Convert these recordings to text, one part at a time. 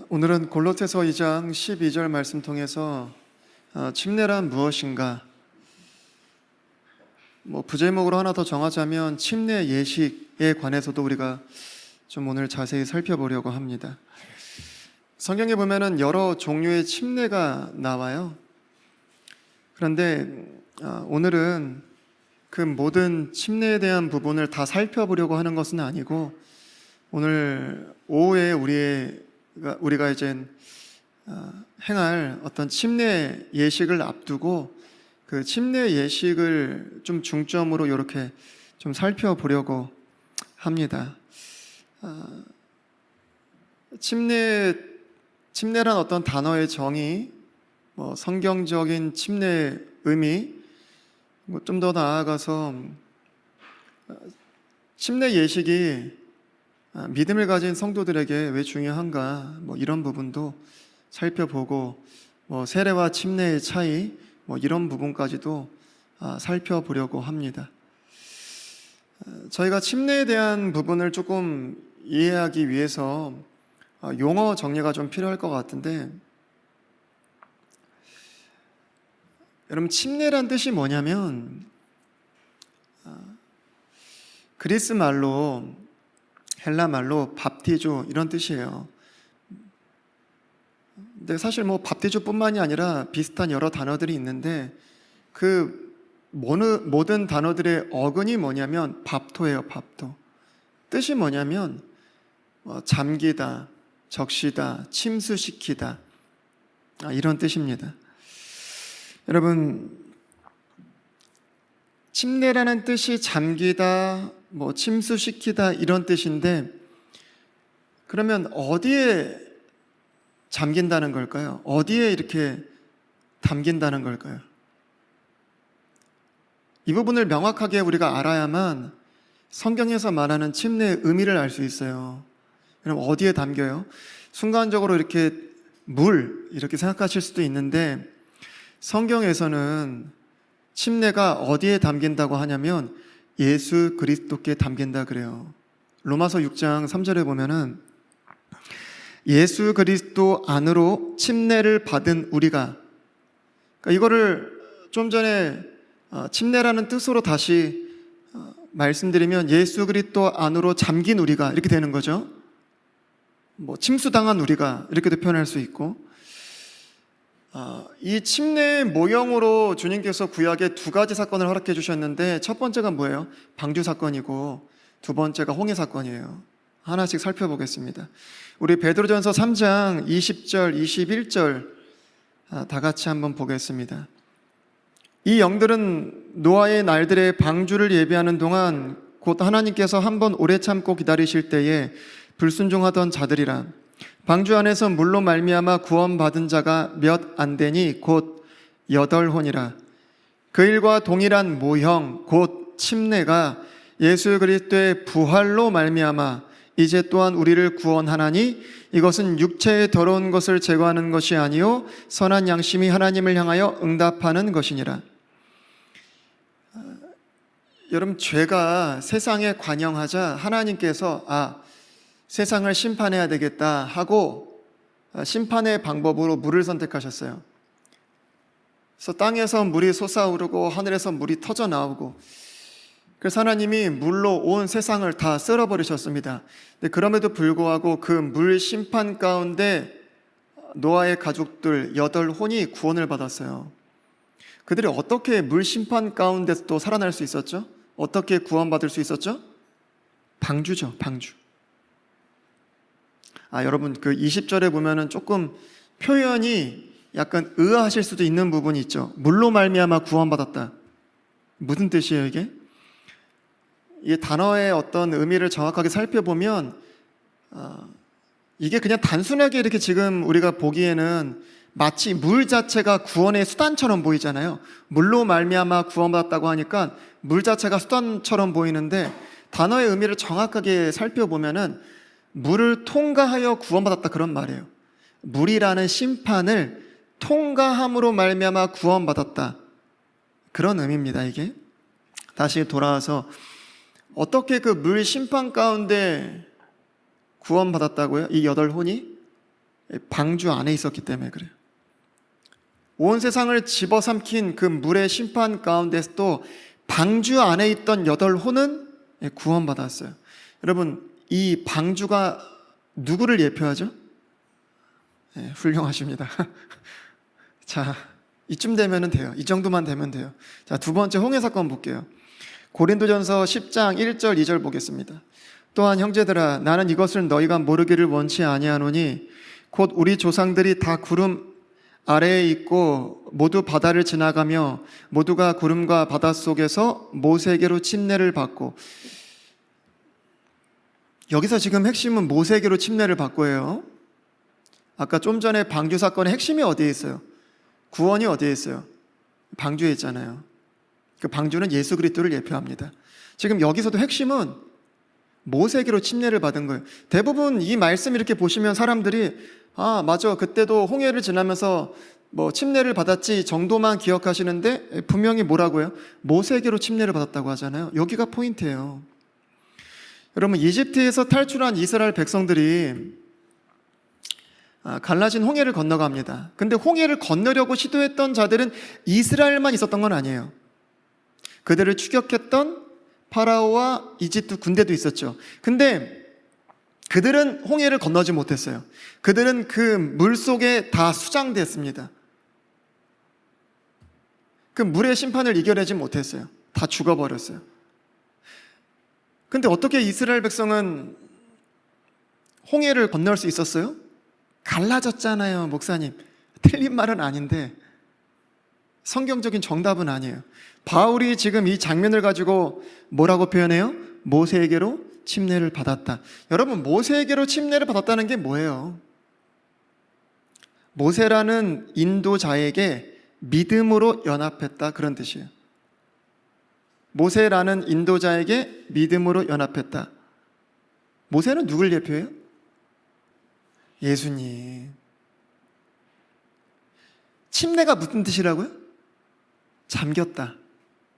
오늘은 골로새서 2장 12절 말씀 통해서 침례란 무엇인가, 부제목으로 하나 더 정하자면 침례 예식에 관해서도 우리가 좀 오늘 자세히 살펴보려고 합니다. 성경에 보면은 여러 종류의 침례가 나와요. 그런데 오늘은 그 모든 침례에 대한 부분을 다 살펴보려고 하는 것은 아니고, 오늘 오후에 우리가 이제 행할 어떤 침례 예식을 앞두고 그 침례 예식을 좀 중점으로 이렇게 좀 살펴보려고 합니다. 침례란 어떤 단어의 정의, 성경적인 침례 의미, 좀 더 나아가서 침례 예식이 믿음을 가진 성도들에게 왜 중요한가, 이런 부분도 살펴보고, 세례와 침례의 차이, 이런 부분까지도 살펴보려고 합니다. 저희가 침례에 대한 부분을 조금 이해하기 위해서 용어 정리가 좀 필요할 것 같은데, 여러분, 침례란 뜻이 뭐냐면 그리스 말로, 헬라 말로 밥티조, 이런 뜻이에요. 근데 사실 밥티조뿐만이 아니라 비슷한 여러 단어들이 있는데, 그 모든 단어들의 어근이 뭐냐면 밥토예요. 밥토. 뜻이 뭐냐면 잠기다, 적시다, 침수시키다, 이런 뜻입니다. 여러분, 침례라는 뜻이 잠기다, 침수시키다, 이런 뜻인데, 그러면 어디에 잠긴다는 걸까요? 어디에 이렇게 담긴다는 걸까요? 이 부분을 명확하게 우리가 알아야만 성경에서 말하는 침례의 의미를 알 수 있어요. 그럼 어디에 담겨요? 순간적으로 이렇게 이렇게 생각하실 수도 있는데, 성경에서는 침례가 어디에 담긴다고 하냐면 예수 그리스도께 담긴다 그래요. 로마서 6장 3절에 보면은 예수 그리스도 안으로 침례를 받은 우리가, 그러니까 이거를 좀 전에 침례라는 뜻으로 다시 말씀드리면 예수 그리스도 안으로 잠긴 우리가, 이렇게 되는 거죠. 침수당한 우리가, 이렇게도 표현할 수 있고, 이 침례의 모형으로 주님께서 구약에 두 가지 사건을 허락해 주셨는데, 첫 번째가 뭐예요? 방주 사건이고, 두 번째가 홍해 사건이에요. 하나씩 살펴보겠습니다. 우리 베드로전서 3장 20절, 21절 다 같이 한번 보겠습니다. 이 영들은 노아의 날들의 방주를 예비하는 동안 곧 하나님께서 한번 오래 참고 기다리실 때에 불순종하던 자들이라. 방주 안에서 물로 말미암아 구원받은 자가 몇 안 되니 곧 8혼이라. 그 일과 동일한 모형 곧 침례가 예수 그리스도의 부활로 말미암아 이제 또한 우리를 구원하나니, 이것은 육체의 더러운 것을 제거하는 것이 아니요 선한 양심이 하나님을 향하여 응답하는 것이니라. 여러분, 죄가 세상에 관영하자 하나님께서 세상을 심판해야 되겠다 하고 심판의 방법으로 물을 선택하셨어요. 그래서 땅에서 물이 솟아오르고 하늘에서 물이 터져 나오고, 그래서 하나님이 물로 온 세상을 다 쓸어버리셨습니다. 근데 그럼에도 불구하고 그 물 심판 가운데 노아의 가족들 8혼이 구원을 받았어요. 그들이 어떻게 물 심판 가운데서 또 살아날 수 있었죠? 어떻게 구원받을 수 있었죠? 방주죠, 방주. 여러분, 그 20절에 보면은 조금 표현이 약간 의아하실 수도 있는 부분이 있죠. 물로 말미암아 구원받았다. 무슨 뜻이에요, 이게? 이 단어의 어떤 의미를 정확하게 살펴보면 이게 그냥 단순하게 이렇게 지금 우리가 보기에는 마치 물 자체가 구원의 수단처럼 보이잖아요. 물로 말미암아 구원받았다고 하니까 물 자체가 수단처럼 보이는데, 단어의 의미를 정확하게 살펴보면은 물을 통과하여 구원받았다, 그런 말이에요. 물이라는 심판을 통과함으로 말미암아 구원받았다, 그런 의미입니다. 이게 다시 돌아와서 어떻게 그 물 심판 가운데 구원받았다고요? 이 8혼이? 방주 안에 있었기 때문에 그래요. 온 세상을 집어삼킨 그 물의 심판 가운데서도 방주 안에 있던 8호는 구원받았어요. 여러분, 이 방주가 누구를 예표하죠? 훌륭하십니다. 자, 이쯤 되면 돼요. 이 정도만 되면 돼요. 자, 두 번째 홍해 사건 볼게요. 고린도전서 10장 1절 2절 보겠습니다. 또한 형제들아, 나는 이것을 너희가 모르기를 원치 아니하노니 곧 우리 조상들이 다 구름 아래에 있고 모두 바다를 지나가며 모두가 구름과 바다 속에서 모세에게로 침례를 받고, 여기서 지금 핵심은 모세에게로 침례를 받고예요. 아까 좀 전에 방주 사건의 핵심이 어디에 있어요? 구원이 어디에 있어요? 방주에 있잖아요. 그 방주는 예수 그리스도를 예표합니다. 지금 여기서도 핵심은 모세에게로 침례를 받은 거예요. 대부분 이 말씀 이렇게 보시면 사람들이 아, 맞아, 그때도 홍해를 지나면서 뭐 침례를 받았지 정도만 기억하시는데, 분명히 뭐라고요? 모세에게로 침례를 받았다고 하잖아요. 여기가 포인트예요. 여러분, 이집트에서 탈출한 이스라엘 백성들이 갈라진 홍해를 건너갑니다. 근데 홍해를 건너려고 시도했던 자들은 이스라엘만 있었던 건 아니에요. 그들을 추격했던 파라오와 이집트 군대도 있었죠. 근데 그들은 홍해를 건너지 못했어요. 그들은 그 물속에 다 수장됐습니다. 그 물의 심판을 이겨내지 못했어요. 다 죽어버렸어요. 근데 어떻게 이스라엘 백성은 홍해를 건널 수 있었어요? 갈라졌잖아요, 목사님. 틀린 말은 아닌데 성경적인 정답은 아니에요. 바울이 지금 이 장면을 가지고 뭐라고 표현해요? 모세에게로 침례를 받았다. 여러분, 모세에게로 침례를 받았다는 게 뭐예요? 모세라는 인도자에게 믿음으로 연합했다, 그런 뜻이에요. 모세라는 인도자에게 믿음으로 연합했다. 모세는 누굴 예표해요? 예수님. 침례가 무슨 뜻이라고요? 잠겼다,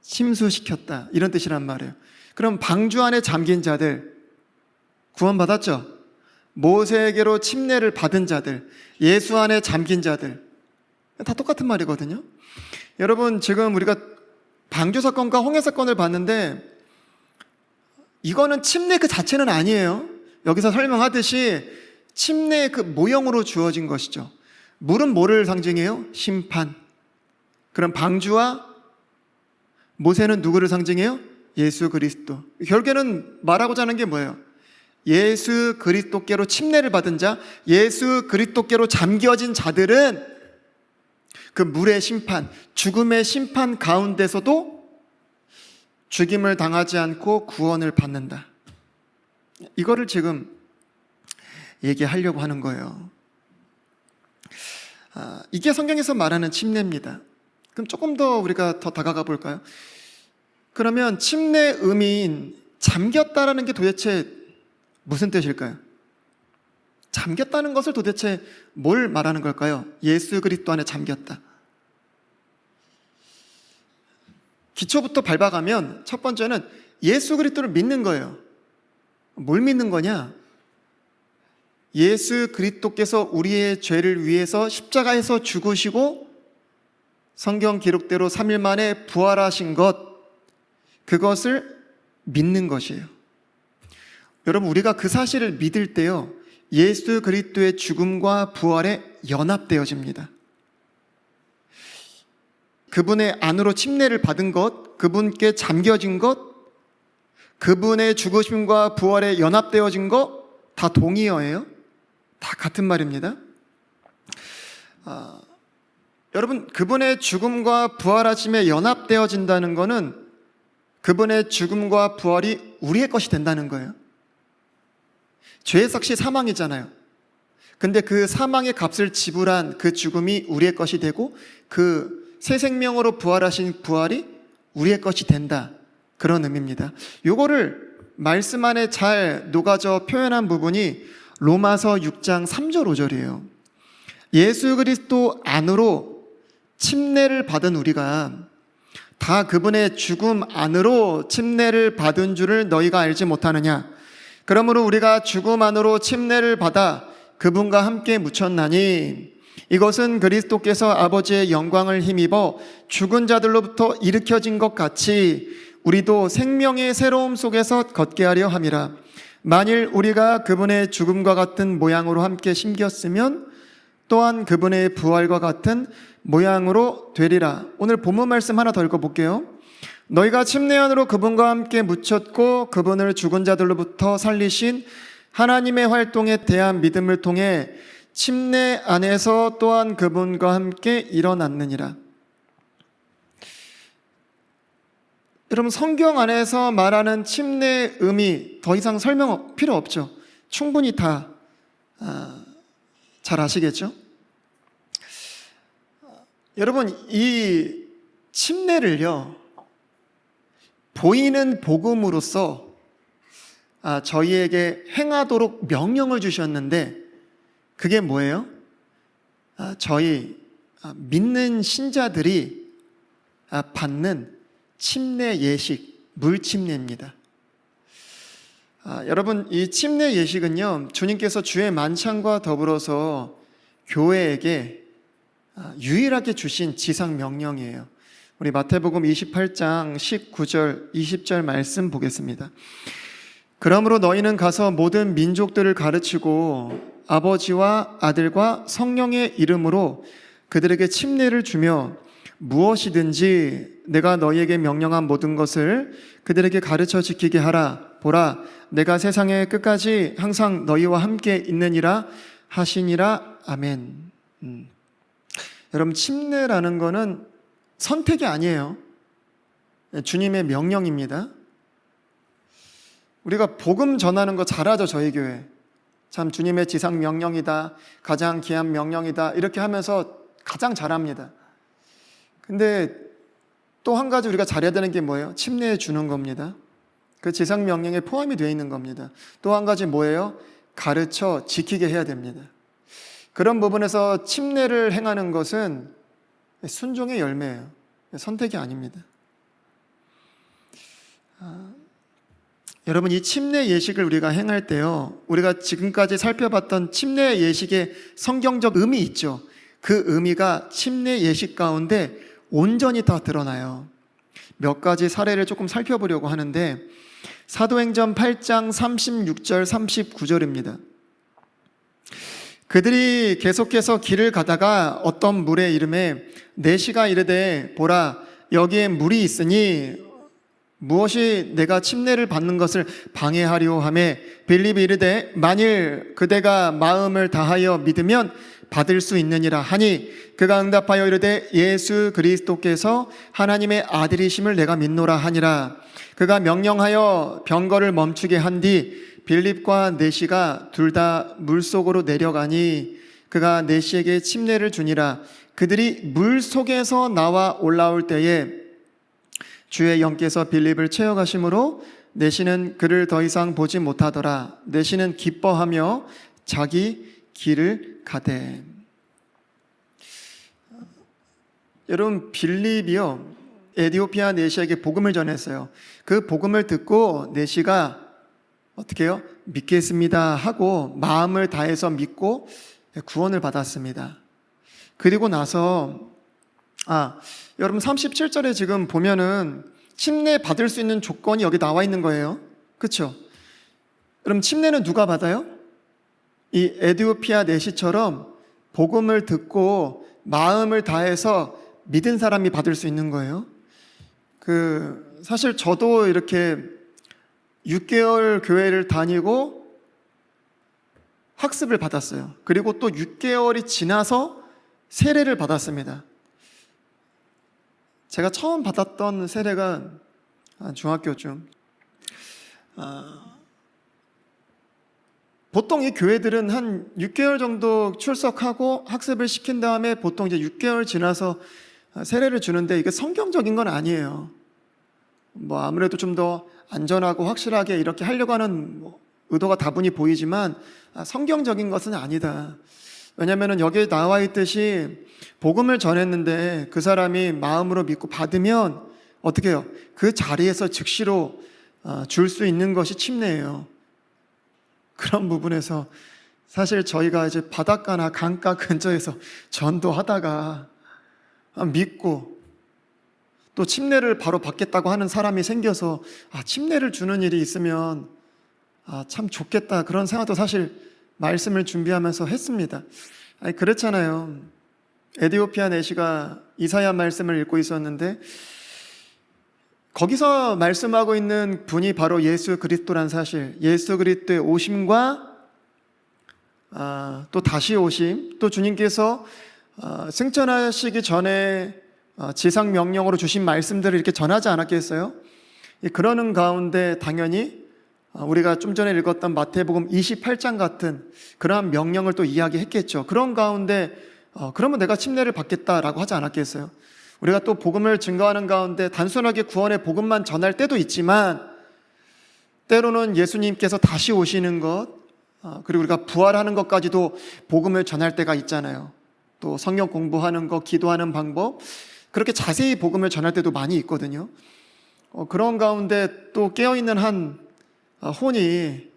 침수시켰다, 이런 뜻이란 말이에요. 그럼 방주 안에 잠긴 자들, 구원받았죠? 모세에게로 침례를 받은 자들, 예수 안에 잠긴 자들, 다 똑같은 말이거든요. 여러분, 지금 우리가 방주 사건과 홍해 사건을 봤는데 이거는 침례 그 자체는 아니에요. 여기서 설명하듯이 침례의 그 모형으로 주어진 것이죠. 물은 뭐를 상징해요? 심판. 그럼 방주와 모세는 누구를 상징해요? 예수 그리스도. 결국에는 말하고자 하는 게 뭐예요? 예수 그리스도께로 침례를 받은 자, 예수 그리스도께로 잠겨진 자들은 그 물의 심판, 죽음의 심판 가운데서도 죽임을 당하지 않고 구원을 받는다. 이거를 지금 얘기하려고 하는 거예요. 이게 성경에서 말하는 침례입니다. 그럼 조금 더 우리가 더 다가가 볼까요? 그러면 침례의 의미인 잠겼다라는 게 도대체 무슨 뜻일까요? 잠겼다는 것을 도대체 뭘 말하는 걸까요? 예수 그리스도 안에 잠겼다. 기초부터 밟아가면 첫 번째는 예수 그리스도를 믿는 거예요. 뭘 믿는 거냐? 예수 그리스도께서 우리의 죄를 위해서 십자가에서 죽으시고 성경 기록대로 3일 만에 부활하신 것, 그것을 믿는 것이에요. 여러분, 우리가 그 사실을 믿을 때요, 예수 그리스도의 죽음과 부활에 연합되어집니다. 그분의 안으로 침례를 받은 것, 그분께 잠겨진 것, 그분의 죽으심과 부활에 연합되어진 것, 다 동의어예요. 다 같은 말입니다. 여러분, 그분의 죽음과 부활하심에 연합되어진다는 것은 그분의 죽음과 부활이 우리의 것이 된다는 거예요. 죄의 삭시 사망이잖아요. 근데 그 사망의 값을 지불한 그 죽음이 우리의 것이 되고 그 새 생명으로 부활하신 부활이 우리의 것이 된다, 그런 의미입니다. 요거를 말씀 안에 잘 녹아져 표현한 부분이 로마서 6장 3절 5절이에요. 예수 그리스도 안으로 침례를 받은 우리가 다 그분의 죽음 안으로 침례를 받은 줄을 너희가 알지 못하느냐? 그러므로 우리가 죽음 안으로 침례를 받아 그분과 함께 묻혔나니 이것은 그리스도께서 아버지의 영광을 힘입어 죽은 자들로부터 일으켜진 것 같이 우리도 생명의 새로움 속에서 걷게 하려 함이라. 만일 우리가 그분의 죽음과 같은 모양으로 함께 심겼으면 또한 그분의 부활과 같은 모양으로 되리라. 오늘 본문 말씀 하나 더 읽어볼게요. 너희가 침례 안으로 그분과 함께 묻혔고 그분을 죽은 자들로부터 살리신 하나님의 활동에 대한 믿음을 통해 침례 안에서 또한 그분과 함께 일어났느니라. 여러분, 성경 안에서 말하는 침례의 의미 더 이상 설명 필요 없죠. 충분히 다 잘 아시겠죠? 여러분, 이 침례를요, 보이는 복음으로써 저희에게 행하도록 명령을 주셨는데 그게 뭐예요? 저희 믿는 신자들이 받는 침례 예식, 물침례입니다. 여러분, 이 침례 예식은요, 주님께서 주의 만찬과 더불어서 교회에게 유일하게 주신 지상 명령이에요. 우리 마태복음 28장 19절, 20절 말씀 보겠습니다. 그러므로 너희는 가서 모든 민족들을 가르치고 아버지와 아들과 성령의 이름으로 그들에게 침례를 주며 무엇이든지 내가 너희에게 명령한 모든 것을 그들에게 가르쳐 지키게 하라. 보라, 내가 세상의 끝까지 항상 너희와 함께 있느니라 하시니라. 아멘. 여러분, 침례라는 거는 선택이 아니에요. 주님의 명령입니다. 우리가 복음 전하는 거 잘하죠, 저희 교회. 참 주님의 지상 명령이다, 가장 귀한 명령이다, 이렇게 하면서 가장 잘합니다. 근데 또 한 가지 우리가 잘해야 되는 게 뭐예요? 침례해 주는 겁니다. 그 지상 명령에 포함이 되어 있는 겁니다. 또 한 가지 뭐예요? 가르쳐 지키게 해야 됩니다. 그런 부분에서 침례를 행하는 것은 순종의 열매예요. 선택이 아닙니다. 여러분, 이 침례 예식을 우리가 행할 때요, 우리가 지금까지 살펴봤던 침례 예식의 성경적 의미 있죠. 그 의미가 침례 예식 가운데 온전히 다 드러나요. 몇 가지 사례를 조금 살펴보려고 하는데 사도행전 8장 36절 39절입니다. 그들이 계속해서 길을 가다가 어떤 물의 이름에 내시가 이르되 보라, 여기에 물이 있으니 무엇이 내가 침례를 받는 것을 방해하려 하매 빌립이 이르되 만일 그대가 마음을 다하여 믿으면 받을 수 있느니라 하니 그가 응답하여 이르되 예수 그리스도께서 하나님의 아들이심을 내가 믿노라 하니라. 그가 명령하여 병거를 멈추게 한 뒤 빌립과 내시가 둘 다 물속으로 내려가니 그가 내시에게 침례를 주니라. 그들이 물속에서 나와 올라올 때에 주의 영께서 빌립을 채워가심으로 내시는 그를 더 이상 보지 못하더라. 내시는 기뻐하며 자기 길을 가되. 여러분, 빌립이요, 에디오피아 내시에게 복음을 전했어요. 그 복음을 듣고 내시가 어떻게 해요? 믿겠습니다 하고 마음을 다해서 믿고 구원을 받았습니다. 그리고 나서 여러분 37절에 지금 보면은 침례 받을 수 있는 조건이 여기 나와 있는 거예요. 그렇죠? 그럼 침례는 누가 받아요? 이 에디오피아 내시처럼 복음을 듣고 마음을 다해서 믿은 사람이 받을 수 있는 거예요. 사실 저도 이렇게 6개월 교회를 다니고 학습을 받았어요. 그리고 또 6개월이 지나서 세례를 받았습니다. 제가 처음 받았던 세례가 중학교쯤. 보통 이 교회들은 한 6개월 정도 출석하고 학습을 시킨 다음에 보통 이제 6개월 지나서 세례를 주는데 이게 성경적인 건 아니에요. 아무래도 좀 더 안전하고 확실하게 이렇게 하려고 하는 의도가 다분히 보이지만 성경적인 것은 아니다. 왜냐하면 여기에 나와 있듯이 복음을 전했는데 그 사람이 마음으로 믿고 받으면 어떻게 해요? 그 자리에서 즉시로 줄 수 있는 것이 침례예요. 그런 부분에서 사실 저희가 이제 바닷가나 강가 근처에서 전도하다가 믿고 또 침례를 바로 받겠다고 하는 사람이 생겨서 침례를 주는 일이 있으면 참 좋겠다, 그런 생각도 사실 말씀을 준비하면서 했습니다. 그렇잖아요. 에디오피아 내시가 이사야 말씀을 읽고 있었는데 거기서 말씀하고 있는 분이 바로 예수 그리스도란 사실, 예수 그리스도의 오심과 또 다시 오심, 또 주님께서 승천하시기 전에 지상 명령으로 주신 말씀들을 이렇게 전하지 않았겠어요? 그러는 가운데 당연히 우리가 좀 전에 읽었던 마태복음 28장 같은 그러한 명령을 또 이야기했겠죠. 그런 가운데 그러면 내가 침례를 받겠다라고 하지 않았겠어요? 우리가 또 복음을 증거하는 가운데 단순하게 구원의 복음만 전할 때도 있지만 때로는 예수님께서 다시 오시는 것, 그리고 우리가 부활하는 것까지도 복음을 전할 때가 있잖아요. 또 성경 공부하는 것, 기도하는 방법, 그렇게 자세히 복음을 전할 때도 많이 있거든요. 그런 가운데 또 깨어있는 한 혼이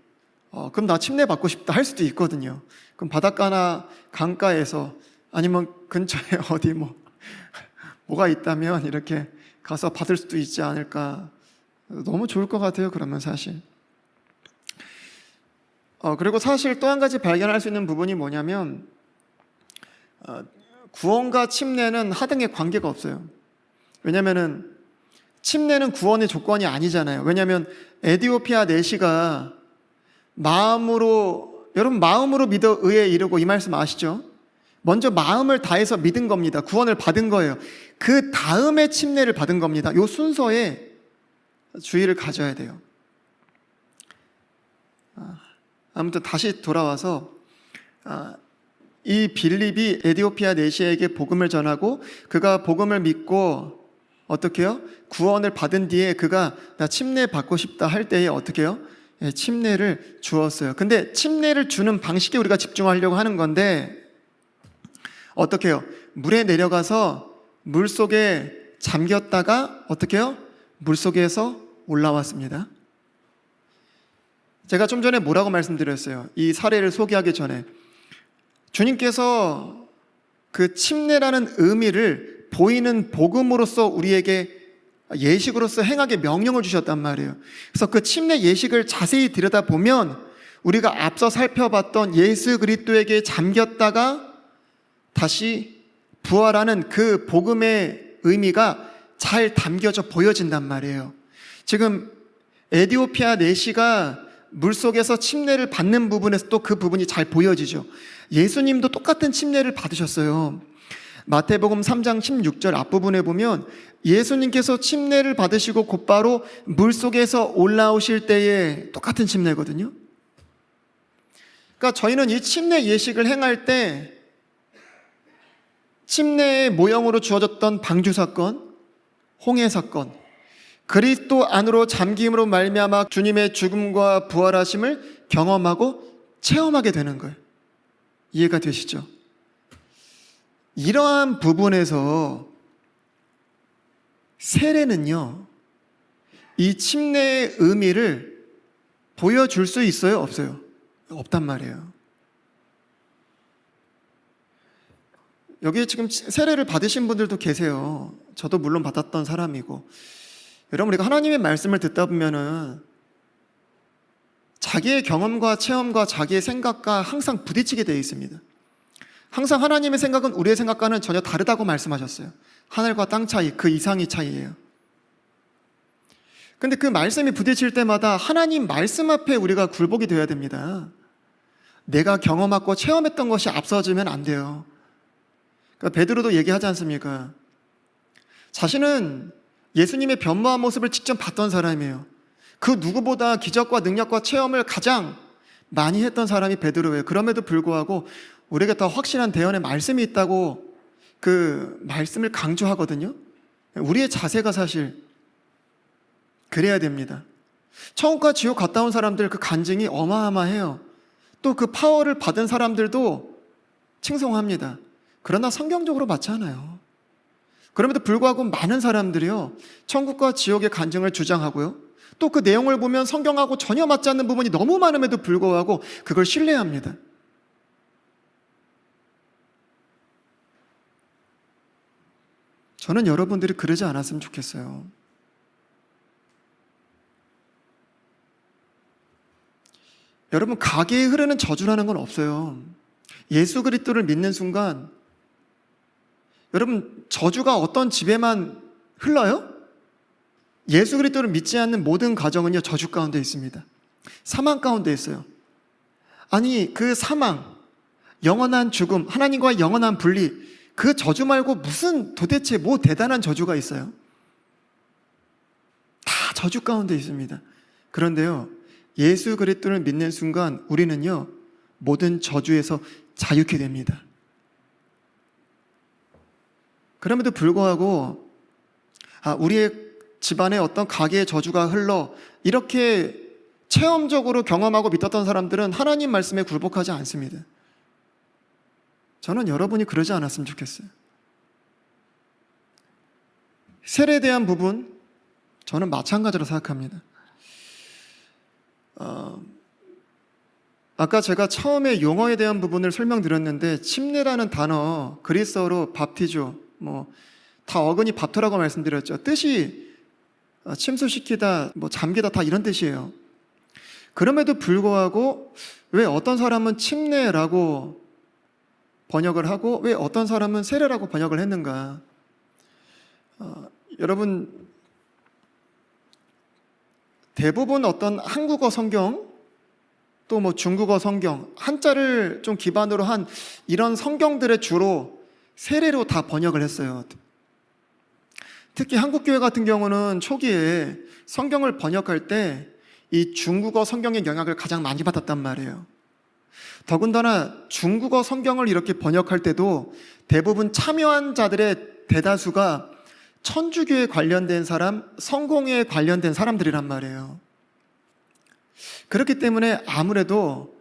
그럼 나 침례 받고 싶다 할 수도 있거든요. 그럼 바닷가나 강가에서 아니면 근처에 어디 뭐가 있다면 이렇게 가서 받을 수도 있지 않을까. 너무 좋을 것 같아요, 그러면 사실. 그리고 사실 또 한 가지 발견할 수 있는 부분이 뭐냐면 구원과 침례는 하등의 관계가 없어요. 왜냐면은 침례는 구원의 조건이 아니잖아요. 왜냐하면 에디오피아 내시가 여러분 마음으로 믿어 의에 이르고, 이 말씀 아시죠? 먼저 마음을 다해서 믿은 겁니다. 구원을 받은 거예요. 그 다음에 침례를 받은 겁니다. 이 순서에 주의를 가져야 돼요. 아무튼 다시 돌아와서 이 빌립이 에디오피아 내시에게 복음을 전하고 그가 복음을 믿고 어떻게 해요? 구원을 받은 뒤에 그가 나 침례 받고 싶다 할 때에 어떻게 해요? 침례를 주었어요. 근데 침례를 주는 방식에 우리가 집중하려고 하는 건데 어떻게 해요? 물에 내려가서 물속에 잠겼다가 어떻게 해요? 물속에서 올라왔습니다. 제가 좀 전에 뭐라고 말씀드렸어요? 이 사례를 소개하기 전에 주님께서 그 침례라는 의미를 보이는 복음으로써 우리에게 예식으로서 행하게 명령을 주셨단 말이에요. 그래서 그 침례 예식을 자세히 들여다보면 우리가 앞서 살펴봤던 예수 그리스도에게 잠겼다가 다시 부활하는 그 복음의 의미가 잘 담겨져 보여진단 말이에요. 지금 에디오피아 내시가 물속에서 침례를 받는 부분에서 또 그 부분이 잘 보여지죠. 예수님도 똑같은 침례를 받으셨어요. 마태복음 3장 16절 앞부분에 보면 예수님께서 침례를 받으시고 곧바로 물속에서 올라오실 때에 똑같은 침례거든요. 그러니까 저희는 이 침례 예식을 행할 때 침례의 모형으로 주어졌던 방주 사건, 홍해 사건, 그리스도 안으로 잠김으로 말미암아 주님의 죽음과 부활하심을 경험하고 체험하게 되는 거예요. 이해가 되시죠? 이러한 부분에서 세례는요, 이 침례의 의미를 보여줄 수 있어요? 없어요? 없단 말이에요. 여기 지금 세례를 받으신 분들도 계세요. 저도 물론 받았던 사람이고. 여러분, 우리가 하나님의 말씀을 듣다 보면은 자기의 경험과 체험과 자기의 생각과 항상 부딪히게 되어 있습니다. 항상 하나님의 생각은 우리의 생각과는 전혀 다르다고 말씀하셨어요. 하늘과 땅 차이, 그 이상의 차이예요. 근데 그 말씀이 부딪힐 때마다 하나님 말씀 앞에 우리가 굴복이 되어야 됩니다. 내가 경험하고 체험했던 것이 앞서지면 안 돼요. 그러니까 베드로도 얘기하지 않습니까? 자신은 예수님의 변모한 모습을 직접 봤던 사람이에요. 그 누구보다 기적과 능력과 체험을 가장 많이 했던 사람이 베드로예요. 그럼에도 불구하고 우리에게 더 확실한 대언의 말씀이 있다고 그 말씀을 강조하거든요. 우리의 자세가 사실 그래야 됩니다. 천국과 지옥 갔다 온 사람들 그 간증이 어마어마해요. 또 그 파워를 받은 사람들도 칭송합니다. 그러나 성경적으로 맞지 않아요. 그럼에도 불구하고 많은 사람들이요, 천국과 지옥의 간증을 주장하고요, 또 그 내용을 보면 성경하고 전혀 맞지 않는 부분이 너무 많음에도 불구하고 그걸 신뢰합니다. 저는 여러분들이 그러지 않았으면 좋겠어요. 여러분, 가계에 흐르는 저주라는 건 없어요. 예수 그리스도를 믿는 순간 여러분, 저주가 어떤 집에만 흘러요? 예수 그리스도를 믿지 않는 모든 가정은요, 저주 가운데 있습니다. 사망 가운데 있어요. 아니, 그 사망, 영원한 죽음, 하나님과의 영원한 분리, 그 저주 말고 무슨 도대체 뭐 대단한 저주가 있어요? 다 저주 가운데 있습니다. 그런데요, 예수 그리스도를 믿는 순간 우리는요, 모든 저주에서 자유케 됩니다. 그럼에도 불구하고 우리의 집안에 어떤 가계의 저주가 흘러 이렇게 체험적으로 경험하고 믿었던 사람들은 하나님 말씀에 굴복하지 않습니다. 저는 여러분이 그러지 않았으면 좋겠어요. 세례에 대한 부분, 저는 마찬가지로 생각합니다. 아까 제가 처음에 용어에 대한 부분을 설명드렸는데, 침례라는 단어, 그리스어로 밥티조, 다 어근이 밥토라고 말씀드렸죠. 뜻이 침수시키다, 잠기다, 다 이런 뜻이에요. 그럼에도 불구하고 왜 어떤 사람은 침례라고 번역을 하고 왜 어떤 사람은 세례라고 번역을 했는가? 여러분, 대부분 어떤 한국어 성경 또 중국어 성경, 한자를 좀 기반으로 한 이런 성경들의 주로 세례로 다 번역을 했어요. 특히 한국교회 같은 경우는 초기에 성경을 번역할 때 이 중국어 성경의 영향을 가장 많이 받았단 말이에요. 더군다나 중국어 성경을 이렇게 번역할 때도 대부분 참여한 자들의 대다수가 천주교에 관련된 사람, 성공회에 관련된 사람들이란 말이에요. 그렇기 때문에 아무래도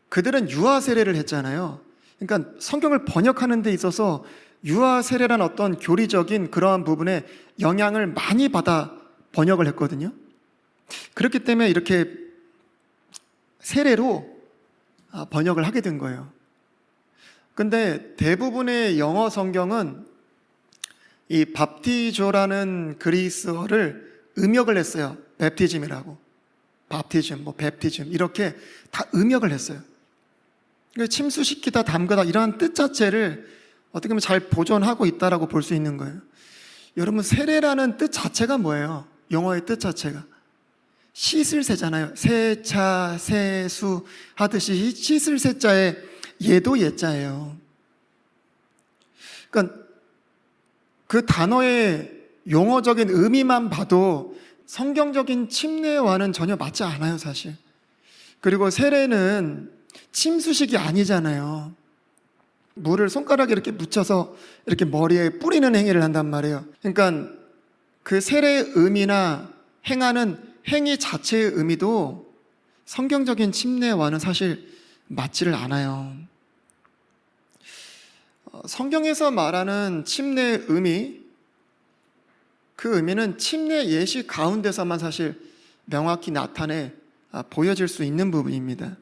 그들은 유아 세례를 했잖아요. 그러니까 성경을 번역하는 데 있어서 유아 세례란 어떤 교리적인 그러한 부분에 영향을 많이 받아 번역을 했거든요. 그렇기 때문에 이렇게 세례로 번역을 하게 된 거예요. 근데 대부분의 영어 성경은 이 밥티조라는 그리스어를 음역을 했어요. 베프티즘이라고. 밥티즘, 베프티즘 이렇게 다 음역을 했어요. 침수시키다, 담그다 이러한 뜻 자체를 어떻게 보면 잘 보존하고 있다라고 볼 수 있는 거예요. 여러분, 세례라는 뜻 자체가 뭐예요? 영어의 뜻 자체가 씻을 새잖아요. 세차, 세수 하듯이 씻을 세자에 예도 예자예요. 그러니까 그 단어의 용어적인 의미만 봐도 성경적인 침례와는 전혀 맞지 않아요, 사실. 그리고 세례는 침수식이 아니잖아요. 물을 손가락에 이렇게 묻혀서 이렇게 머리에 뿌리는 행위를 한단 말이에요. 그러니까 그 세례의 의미나 행하는 행위 자체의 의미도 성경적인 침례와는 사실 맞지를 않아요. 성경에서 말하는 침례의 의미, 그 의미는 침례 예시 가운데서만 사실 명확히 나타내 보여질 수 있는 부분입니다.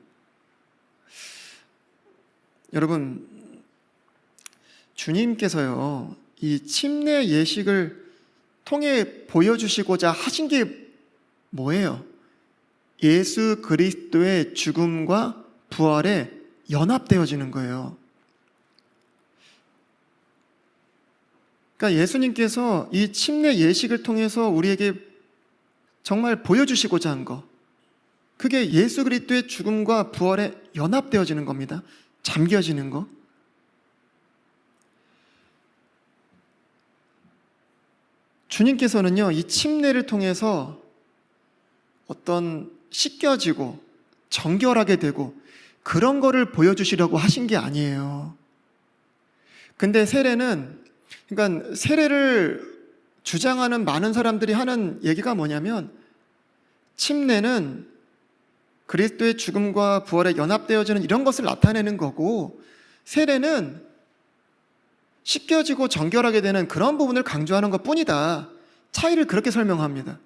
여러분, 주님께서요, 이 침례 예식을 통해 보여주시고자 하신 게 뭐예요? 예수 그리스도의 죽음과 부활에 연합되어지는 거예요. 그러니까 예수님께서 이 침례 예식을 통해서 우리에게 정말 보여주시고자 한 거, 그게 예수 그리스도의 죽음과 부활에 연합되어지는 겁니다. 잠겨지는 거. 주님께서는요, 이 침례를 통해서 어떤 씻겨지고 정결하게 되고 그런 거를 보여주시려고 하신 게 아니에요. 근데 세례는, 그러니까 세례를 주장하는 많은 사람들이 하는 얘기가 뭐냐면, 침례는 그리스도의 죽음과 부활에 연합되어지는 이런 것을 나타내는 거고, 세례는 씻겨지고 정결하게 되는 그런 부분을 강조하는 것 뿐이다. 차이를 그렇게 설명합니다.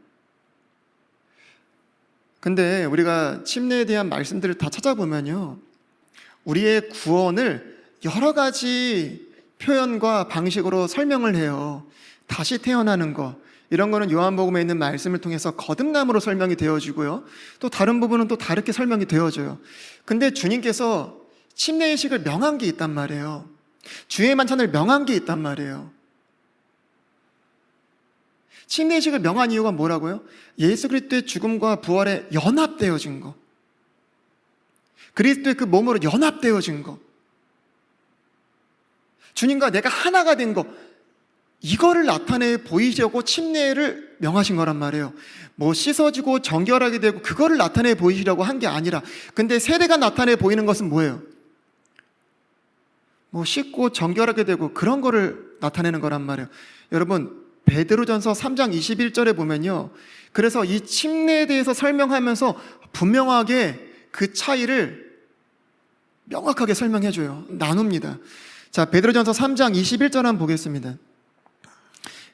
근데 우리가 침례에 대한 말씀들을 다 찾아보면요, 우리의 구원을 여러 가지 표현과 방식으로 설명을 해요. 다시 태어나는 거, 이런 거는 요한복음에 있는 말씀을 통해서 거듭남으로 설명이 되어지고요. 또 다른 부분은 또 다르게 설명이 되어져요. 근데 주님께서 침례의식을 명한 게 있단 말이에요. 주의 만찬을 명한 게 있단 말이에요. 침례의식을 명한 이유가 뭐라고요? 예수 그리스도의 죽음과 부활에 연합되어진 거. 그리스도의 그 몸으로 연합되어진 거. 주님과 내가 하나가 된 거. 이거를 나타내 보이려고 침례를 명하신 거란 말이에요. 뭐 씻어지고 정결하게 되고 그거를 나타내 보이시려고 한 게 아니라, 근데 세례가 나타내 보이는 것은 뭐예요? 뭐 씻고 정결하게 되고 그런 거를 나타내는 거란 말이에요. 여러분, 베드로전서 3장 21절에 보면요, 그래서 이 침례에 대해서 설명하면서 분명하게 그 차이를 명확하게 설명해줘요. 나눕니다. 자, 베드로전서 3장 21절 한번 보겠습니다.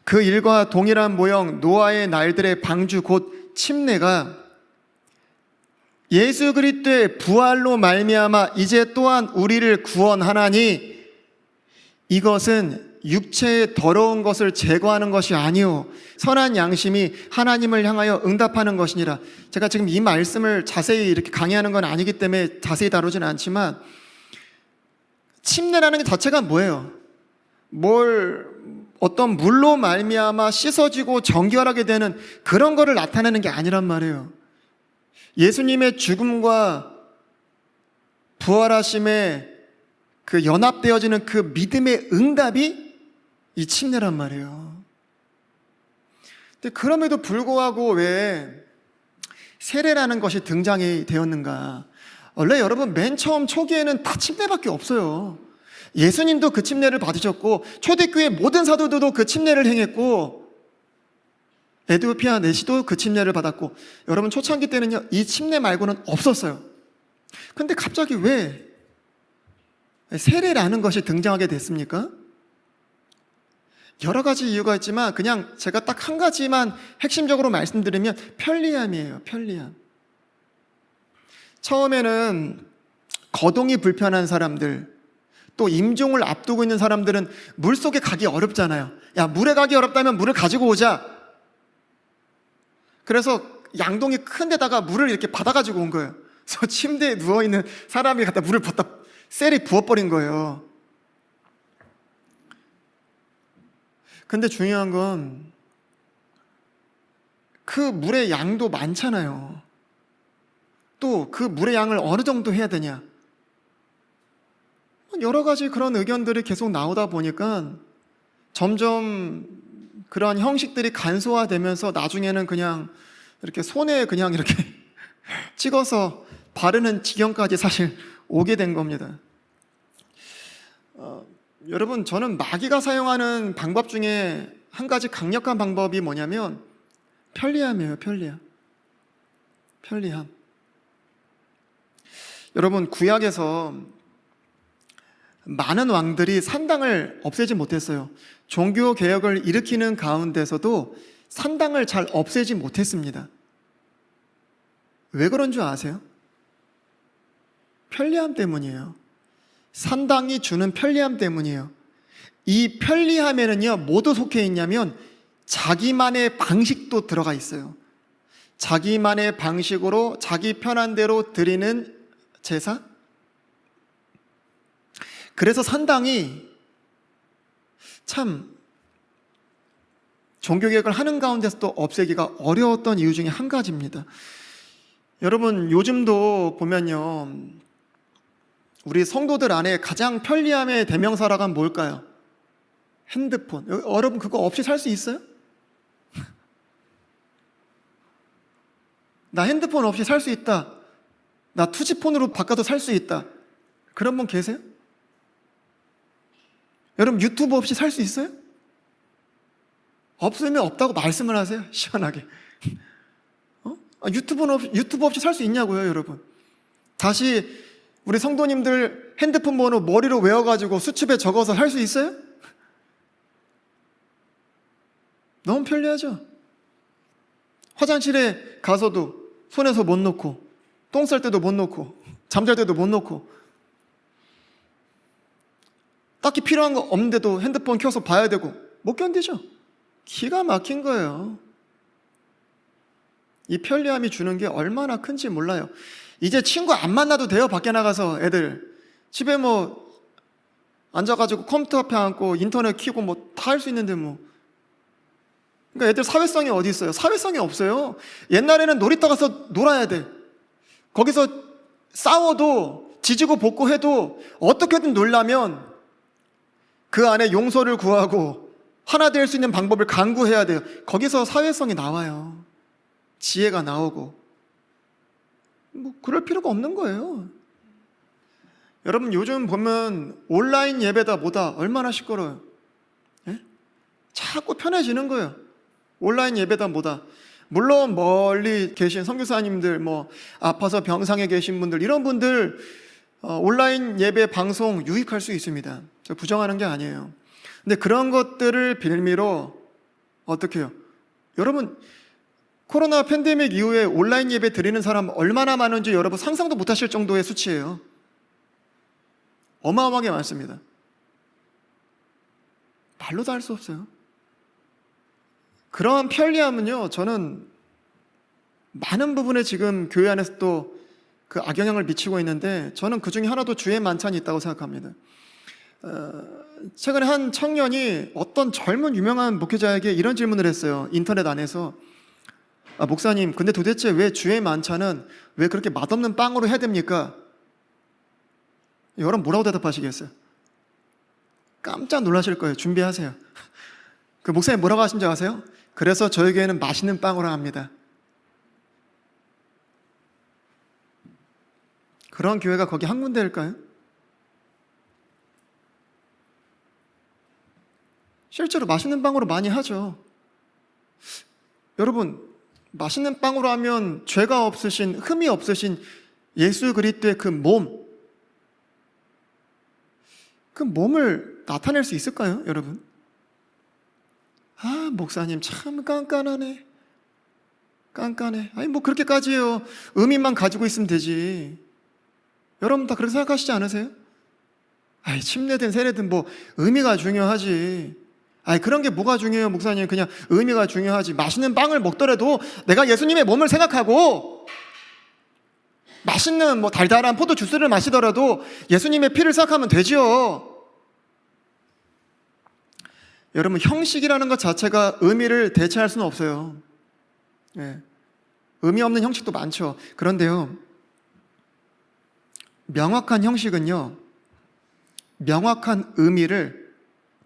그 일과 동일한 모형 노아의 날들의 방주 곧 침례가 예수 그리스도의 부활로 말미암아 이제 또한 우리를 구원하나니 이것은 육체의 더러운 것을 제거하는 것이 아니요 선한 양심이 하나님을 향하여 응답하는 것이니라. 제가 지금 이 말씀을 자세히 이렇게 강의하는 건 아니기 때문에 자세히 다루지는 않지만, 침례라는 게 자체가 뭐예요? 어떤 물로 말미암아 씻어지고 정결하게 되는 그런 거를 나타내는 게 아니란 말이에요. 예수님의 죽음과 부활하심에 그 연합되어지는 그 믿음의 응답이 이 침례란 말이에요. 근데 그럼에도 불구하고 왜 세례라는 것이 등장이 되었는가? 원래 여러분 맨 처음 초기에는 다 침례밖에 없어요. 예수님도 그 침례를 받으셨고 초대교회 모든 사도들도 그 침례를 행했고 에디오피아 내시도 그 침례를 받았고, 여러분 초창기 때는요 이 침례 말고는 없었어요. 근데 갑자기 왜 세례라는 것이 등장하게 됐습니까? 여러 가지 이유가 있지만 그냥 제가 딱 한 가지만 핵심적으로 말씀드리면 편리함이에요. 편리함. 처음에는 거동이 불편한 사람들, 또 임종을 앞두고 있는 사람들은 물속에 가기 어렵잖아요. 야, 물에 가기 어렵다면 물을 가지고 오자. 그래서 양동이 큰 데다가 물을 이렇게 받아가지고 온 거예요. 그래서 침대에 누워있는 사람이 갖다 물을 받다 셀이 부어버린 거예요. 근데 중요한 건 그 물의 양도 많잖아요. 또 그 물의 양을 어느 정도 해야 되냐. 여러 가지 그런 의견들이 계속 나오다 보니까 점점 그런 형식들이 간소화되면서 나중에는 그냥 이렇게 손에 그냥 이렇게 찍어서 바르는 지경까지 사실 오게 된 겁니다. 여러분, 저는 마귀가 사용하는 방법 중에 한 가지 강력한 방법이 뭐냐면 편리함이에요. 편리함. 여러분, 구약에서 많은 왕들이 산당을 없애지 못했어요. 종교 개혁을 일으키는 가운데서도 산당을 잘 없애지 못했습니다. 왜 그런 줄 아세요? 편리함 때문이에요. 산당이 주는 편리함 때문이에요. 이 편리함에는요, 뭐도 속해 있냐면 자기만의 방식도 들어가 있어요. 자기만의 방식으로 자기 편한 대로 드리는 제사? 그래서 산당이 참 종교개혁을 하는 가운데서도 없애기가 어려웠던 이유 중에 한 가지입니다. 여러분, 요즘도 보면요, 우리 성도들 안에 가장 편리함의 대명사라고 하면 뭘까요? 핸드폰. 여러분, 그거 없이 살 수 있어요? 나 핸드폰 없이 살 수 있다. 나 투지폰으로 바꿔도 살 수 있다. 그런 분 계세요? 여러분, 유튜브 없이 살 수 있어요? 없으면 없다고 말씀을 하세요. 시원하게. 유튜브 없이 살 수 있냐고요, 여러분. 다시 우리 성도님들 핸드폰 번호 머리로 외워가지고 수첩에 적어서 살 수 있어요? 너무 편리하죠? 화장실에 가서도 손에서 못 놓고, 똥 쌀 때도 못 놓고, 잠잘 때도 못 놓고. 딱히 필요한 거 없는데도 핸드폰 켜서 봐야 되고 못 견디죠. 기가 막힌 거예요. 이 편리함이 주는 게 얼마나 큰지 몰라요. 이제 친구 안 만나도 돼요. 밖에 나가서 애들 집에 뭐 앉아가지고 컴퓨터 앞에 앉고 인터넷 켜고 뭐 다 할 수 있는데 뭐. 그러니까 애들 사회성이 어디 있어요? 사회성이 없어요. 옛날에는 놀이터 가서 놀아야 돼. 거기서 싸워도 지지고 볶고 해도 어떻게든 놀려면 그 안에 용서를 구하고 하나 될 수 있는 방법을 강구해야 돼요. 거기서 사회성이 나와요. 지혜가 나오고. 뭐 그럴 필요가 없는 거예요. 여러분 요즘 보면 온라인 예배다 뭐다 얼마나 시끄러워요. 예? 자꾸 편해지는 거예요. 온라인 예배다 뭐다. 물론 멀리 계신 선교사님들 뭐 아파서 병상에 계신 분들 이런 분들 온라인 예배 방송 유익할 수 있습니다. 저 부정하는 게 아니에요. 근데 그런 것들을 빌미로 어떻게 해요? 여러분 코로나 팬데믹 이후에 온라인 예배 드리는 사람 얼마나 많은지 여러분 상상도 못하실 정도의 수치예요. 어마어마하게 많습니다. 말로도 할 수 없어요. 그러한 편리함은요, 저는 많은 부분에 지금 교회 안에서 또 그 악영향을 미치고 있는데 저는 그 중에 하나도 주의 만찬이 있다고 생각합니다. 최근에 한 청년이 어떤 젊은 유명한 목회자에게 이런 질문을 했어요. 인터넷 안에서. 목사님, 근데 도대체 왜 주의 만찬은 왜 그렇게 맛없는 빵으로 해야 됩니까? 여러분 뭐라고 대답하시겠어요? 깜짝 놀라실 거예요. 준비하세요. 그 목사님 뭐라고 하신지 아세요? 그래서 저에게는 맛있는 빵으로 합니다. 그런 교회가 거기 한 군데일까요? 실제로 맛있는 빵으로 많이 하죠. 여러분 맛있는 빵으로 하면 죄가 없으신 흠이 없으신 예수 그리스도의 그 몸을 나타낼 수 있을까요, 여러분? 목사님 참 깐깐하네. 깐깐해. 아니 뭐 그렇게까지요. 의미만 가지고 있으면 되지. 여러분 다 그렇게 생각하시지 않으세요? 침례든 세례든 뭐 의미가 중요하지. 그런 게 뭐가 중요해요, 목사님? 그냥 의미가 중요하지. 맛있는 빵을 먹더라도 내가 예수님의 몸을 생각하고 맛있는 뭐 달달한 포도 주스를 마시더라도 예수님의 피를 생각하면 되지요. 여러분 형식이라는 것 자체가 의미를 대체할 수는 없어요. 의미 없는 형식도 많죠. 그런데요, 명확한 형식은요, 명확한 의미를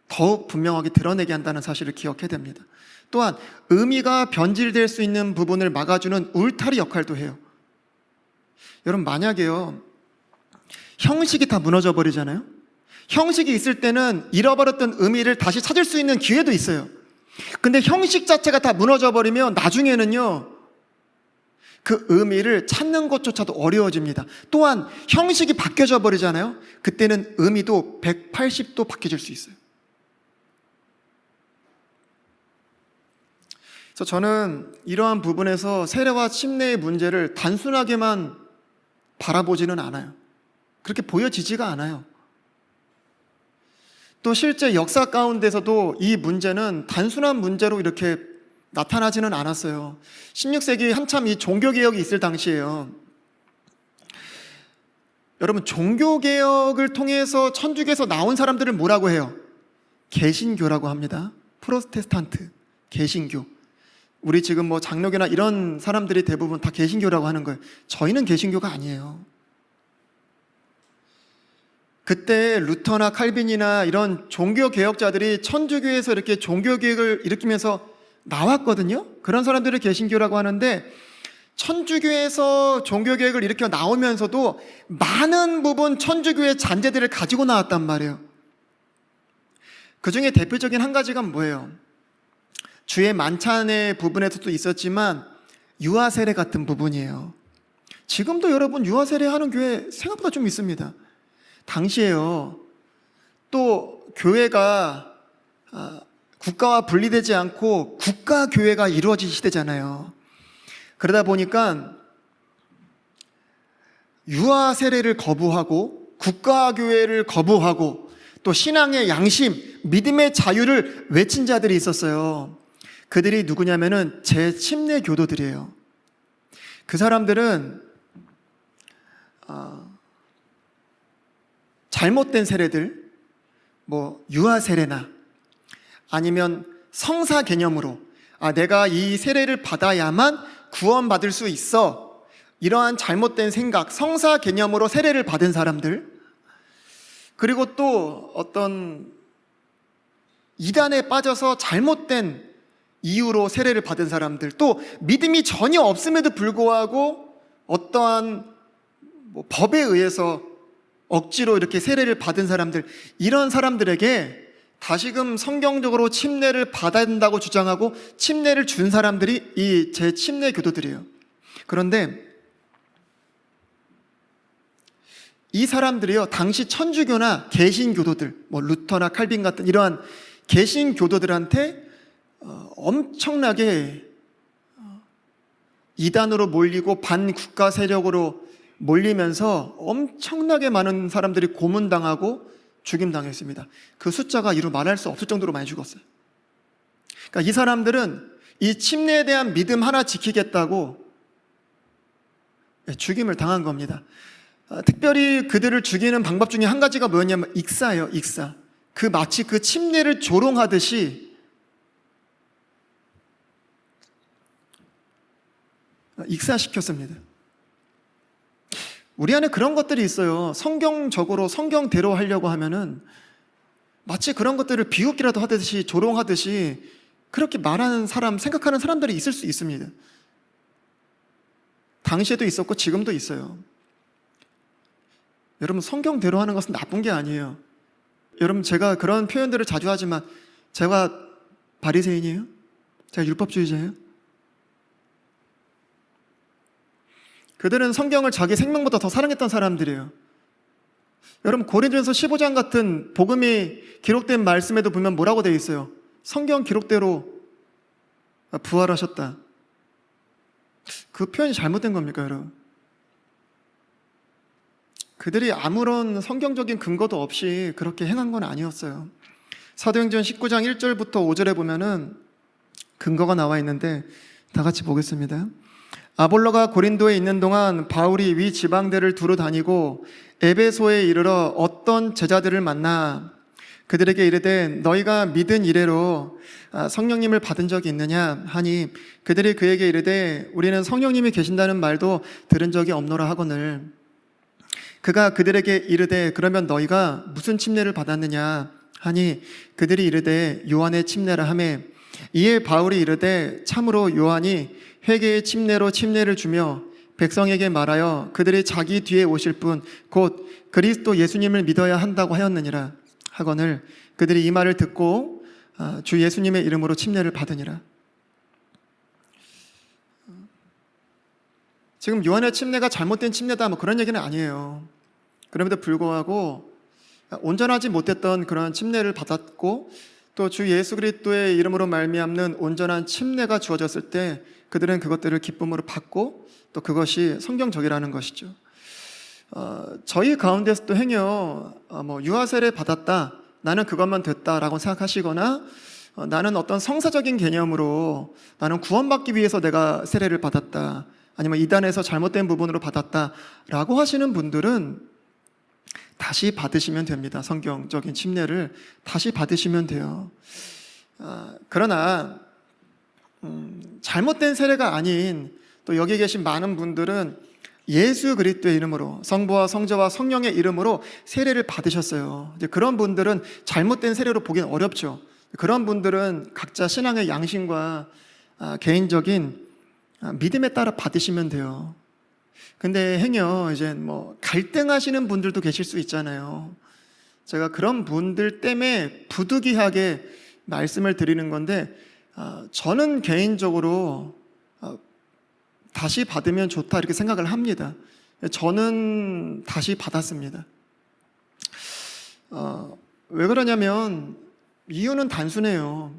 더욱 분명하게 드러내게 한다는 사실을 기억해야 됩니다. 또한 의미가 변질될 수 있는 부분을 막아주는 울타리 역할도 해요. 여러분 만약에요, 형식이 다 무너져 버리잖아요. 형식이 있을 때는 잃어버렸던 의미를 다시 찾을 수 있는 기회도 있어요. 근데 형식 자체가 다 무너져 버리면 나중에는요, 그 의미를 찾는 것조차도 어려워집니다. 또한 형식이 바뀌어져 버리잖아요. 그때는 의미도 180도 바뀌어질 수 있어요. 그래서 저는 이러한 부분에서 세례와 침례의 문제를 단순하게만 바라보지는 않아요. 그렇게 보여지지가 않아요. 또 실제 역사 가운데서도 이 문제는 단순한 문제로 이렇게 나타나지는 않았어요. 16세기 한참 이 종교개혁이 있을 당시에요. 여러분 종교개혁을 통해서 천주교에서 나온 사람들을 뭐라고 해요? 개신교라고 합니다. 프로테스탄트, 개신교. 우리 지금 뭐 장로교나 이런 사람들이 대부분 다 개신교라고 하는 거예요. 저희는 개신교가 아니에요. 그때 루터나 칼빈이나 이런 종교개혁자들이 천주교에서 이렇게 종교개혁을 일으키면서 나왔거든요. 그런 사람들을 개신교라고 하는데 천주교에서 종교개혁을 일으켜 나오면서도 많은 부분 천주교의 잔재들을 가지고 나왔단 말이에요. 그 중에 대표적인 한 가지가 뭐예요? 주의 만찬의 부분에서도 있었지만 유아세례 같은 부분이에요. 지금도 여러분 유아세례 하는 교회 생각보다 좀 있습니다. 당시에요, 또 교회가 국가와 분리되지 않고 국가교회가 이루어진 시대잖아요. 그러다 보니까 유아세례를 거부하고 국가교회를 거부하고 또 신앙의 양심, 믿음의 자유를 외친 자들이 있었어요. 그들이 누구냐면은 제 침례 교도들이에요. 그 사람들은 잘못된 세례들, 뭐 유아 세례나 아니면 성사 개념으로 내가 이 세례를 받아야만 구원받을 수 있어, 이러한 잘못된 생각, 성사 개념으로 세례를 받은 사람들, 그리고 또 어떤 이단에 빠져서 잘못된 이유로 세례를 받은 사람들, 또 믿음이 전혀 없음에도 불구하고 어떠한 법에 의해서 억지로 이렇게 세례를 받은 사람들, 이런 사람들에게 다시금 성경적으로 침례를 받아야 된다고 주장하고 침례를 준 사람들이 이 제 침례 교도들이에요. 그런데 이 사람들이요, 당시 천주교나 개신교도들, 뭐 루터나 칼빈 같은 이러한 개신교도들한테 엄청나게 이단으로 몰리고 반국가 세력으로 몰리면서 엄청나게 많은 사람들이 고문당하고 죽임당했습니다. 그 숫자가 이루 말할 수 없을 정도로 많이 죽었어요. 그러니까 이 사람들은 이 침례에 대한 믿음 하나 지키겠다고 죽임을 당한 겁니다. 특별히 그들을 죽이는 방법 중에 한 가지가 뭐였냐면 익사예요. 익사. 마치 그 침례를 조롱하듯이 익사시켰습니다. 우리 안에 그런 것들이 있어요. 성경적으로 성경대로 하려고 하면은 마치 그런 것들을 비웃기라도 하듯이 조롱하듯이 그렇게 말하는 사람, 생각하는 사람들이 있을 수 있습니다. 당시에도 있었고 지금도 있어요. 여러분, 성경대로 하는 것은 나쁜 게 아니에요. 여러분, 제가 그런 표현들을 자주 하지만 제가 바리새인이에요? 제가 율법주의자예요? 그들은 성경을 자기 생명보다 더 사랑했던 사람들이에요. 여러분, 고린도전서 15장 같은 복음이 기록된 말씀에도 보면 뭐라고 되어 있어요? 성경 기록대로 부활하셨다. 그 표현이 잘못된 겁니까, 여러분? 그들이 아무런 성경적인 근거도 없이 그렇게 행한 건 아니었어요. 사도행전 19장 1절부터 5절에 보면은 근거가 나와 있는데 다 같이 보겠습니다. 아볼로가 고린도에 있는 동안 바울이 위 지방대를 두루 다니고 에베소에 이르러 어떤 제자들을 만나 그들에게 이르되 너희가 믿은 이래로 성령님을 받은 적이 있느냐 하니 그들이 그에게 이르되 우리는 성령님이 계신다는 말도 들은 적이 없노라 하거늘 그가 그들에게 이르되 그러면 너희가 무슨 침례를 받았느냐 하니 그들이 이르되 요한의 침례라 하매 이에 바울이 이르되 참으로 요한이 회개의 침례로 침례를 주며 백성에게 말하여 그들이 자기 뒤에 오실 분 곧 그리스도 예수님을 믿어야 한다고 하였느니라 하거늘 그들이 이 말을 듣고 주 예수님의 이름으로 침례를 받으니라. 지금 요한의 침례가 잘못된 침례다 뭐 그런 얘기는 아니에요. 그럼에도 불구하고 온전하지 못했던 그런 침례를 받았고 또 주 예수 그리스도의 이름으로 말미암는 온전한 침례가 주어졌을 때 그들은 그것들을 기쁨으로 받고 또 그것이 성경적이라는 것이죠. 저희 가운데서도 행여 유아 세례 받았다, 나는 그것만 됐다라고 생각하시거나 나는 어떤 성사적인 개념으로 나는 구원받기 위해서 내가 세례를 받았다, 아니면 이단에서 잘못된 부분으로 받았다라고 하시는 분들은 다시 받으시면 됩니다. 성경적인 침례를 다시 받으시면 돼요. 그러나 잘못된 세례가 아닌 또 여기 계신 많은 분들은 예수 그리스도의 이름으로 성부와 성자와 성령의 이름으로 세례를 받으셨어요. 이제 그런 분들은 잘못된 세례로 보기는 어렵죠. 그런 분들은 각자 신앙의 양심과 개인적인 믿음에 따라 받으시면 돼요. 근데 행여 이제 갈등하시는 분들도 계실 수 있잖아요. 제가 그런 분들 때문에 부득이하게 말씀을 드리는 건데 저는 개인적으로 다시 받으면 좋다 이렇게 생각을 합니다. 저는 다시 받았습니다. 왜 그러냐면 이유는 단순해요.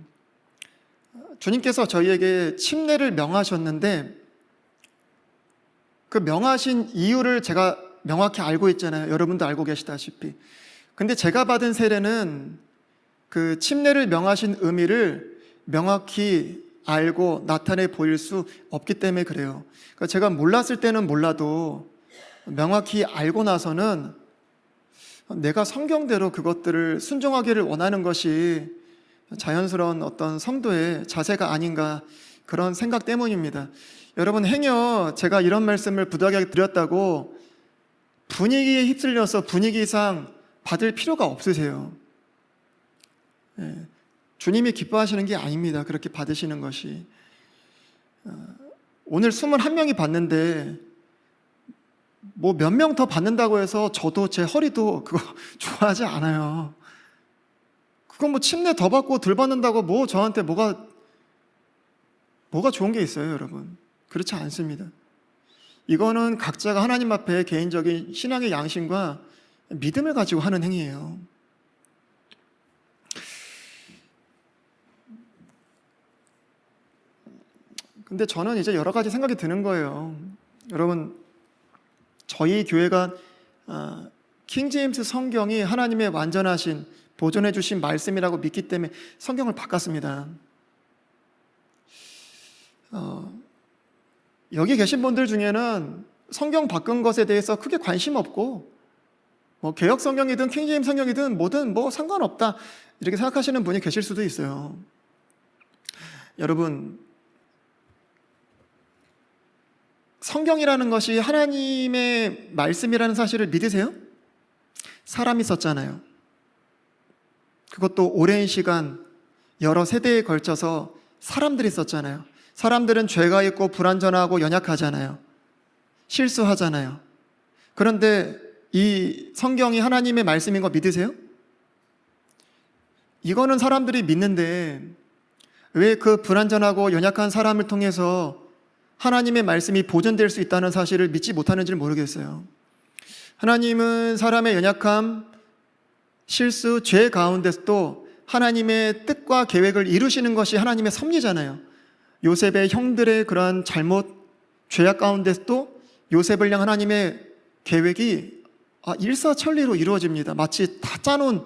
주님께서 저희에게 침례를 명하셨는데 그 명하신 이유를 제가 명확히 알고 있잖아요. 여러분도 알고 계시다시피 근데 제가 받은 세례는 그 침례를 명하신 의미를 명확히 알고 나타내 보일 수 없기 때문에 그래요. 그러니까 제가 몰랐을 때는 몰라도 명확히 알고 나서는 내가 성경대로 그것들을 순종하기를 원하는 것이 자연스러운 어떤 성도의 자세가 아닌가, 그런 생각 때문입니다. 여러분, 행여 제가 이런 말씀을 부득이하게 드렸다고 분위기에 휩쓸려서 분위기상 받을 필요가 없으세요. 주님이 기뻐하시는 게 아닙니다. 그렇게 받으시는 것이. 오늘 21명이 받는데 뭐 몇 명 더 받는다고 해서 저도 제 허리도 그거 좋아하지 않아요. 그건 뭐 침례 더 받고 덜 받는다고 뭐 저한테 뭐가 좋은 게 있어요, 여러분. 그렇지 않습니다. 이거는 각자가 하나님 앞에 개인적인 신앙의 양심과 믿음을 가지고 하는 행위예요. 근데 저는 이제 여러 가지 생각이 드는 거예요. 여러분, 저희 교회가 킹제임스 성경이 하나님의 완전하신 보존해 주신 말씀이라고 믿기 때문에 성경을 바꿨습니다. 여기 계신 분들 중에는 성경 바꾼 것에 대해서 크게 관심 없고 뭐 개역 성경이든 킹제임스 성경이든 뭐든 뭐 상관없다 이렇게 생각하시는 분이 계실 수도 있어요. 여러분, 성경이라는 것이 하나님의 말씀이라는 사실을 믿으세요? 사람이 썼잖아요. 그것도 오랜 시간 여러 세대에 걸쳐서 사람들이 썼잖아요. 사람들은 죄가 있고 불완전하고 연약하잖아요. 실수하잖아요. 그런데 이 성경이 하나님의 말씀인 거 믿으세요? 이거는 사람들이 믿는데 왜 그 불완전하고 연약한 사람을 통해서 하나님의 말씀이 보존될 수 있다는 사실을 믿지 못하는지를 모르겠어요. 하나님은 사람의 연약함, 실수, 죄 가운데서도 하나님의 뜻과 계획을 이루시는 것이 하나님의 섭리잖아요. 요셉의 형들의 그러한 잘못, 죄악 가운데서도 요셉을 향한 하나님의 계획이 일사천리로 이루어집니다. 마치 다 짜놓은